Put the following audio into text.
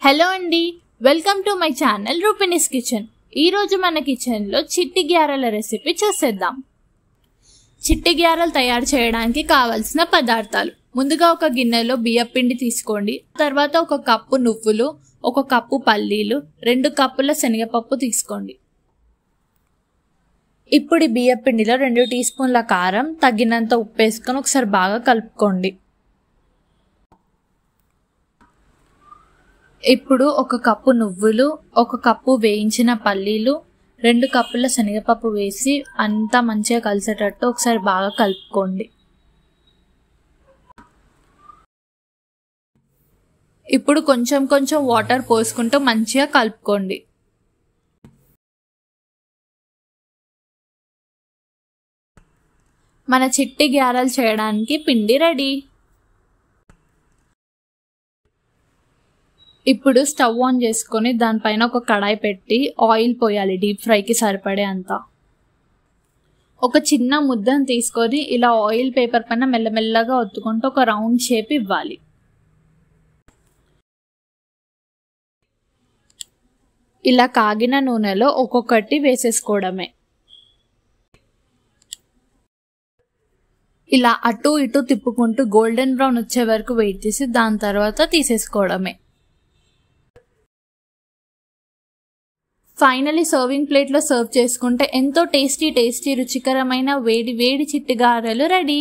Hello అండి, welcome to my channel Rupini's kitchen. ఈరోజు మన కిచెన్లో చిట్టి గ్యారెల రెసిపీ చేసేద్దాం. చిట్టి గ్యారెలు తయారు చేయడానికి కావలసిన పదార్థాలు: ముందుగా ఒక గిన్నెలో బియ్యపిండి తీసుకోండి. తర్వాత ఒక కప్పు నువ్వులు, ఒక కప్పు పల్లీలు, 2 కప్పుల శనగపప్పు తీసుకోండి. ఇప్పుడు బియ్యపిండిలో 2 టీ స్పూన్ల కారం, తగినంత ఉప్పు వేసుకొని ఒకసారి బాగా కలుపుకోండి. ఇప్పుడు ఒక కప్పు నువ్వులు, ఒక కప్పు వేయించిన పల్లీలు, 2 కప్పుల శనగపప్పు వేసి అంతా మంచిగా కలిసేటట్టు ఒకసారి బాగా కలుపుకోండి. ఇప్పుడు కొంచెం కొంచెం వాటర్ పోసుకుంటూ మంచిగా కలుపుకోండి. మన చిట్టి గ్యారెలు చేయడానికి పిండి రెడీ. ఇప్పుడు స్టవ్ ఆన్ చేసుకొని దానిపైన ఒక కడాయి పెట్టి ఆయిల్ పోయాలి, డీప్ ఫ్రైకి సరిపడే అంత. ఒక చిన్న ముద్దను తీసుకొని ఇలా ఆయిల్ పేపర్ పైన మెల్లమెల్లగా ఒత్తుకుంటూ ఒక రౌండ్ షేప్ ఇవ్వాలి. ఇలా కాగిన నూనెలో ఒక్కొక్కటి వేసేసుకోవడమే. ఇలా అటు ఇటు తిప్పుకుంటూ గోల్డెన్ బ్రౌన్ వచ్చే వరకు వెయిట్ చేసి దాని తర్వాత తీసేసుకోవడమే. ఫైనలీ సర్వింగ్ ప్లేట్లో సర్వ్ చేసుకుంటే ఎంతో టేస్టీ రుచికరమైన వేడి వేడి చిట్టి గారెలు రెడీ.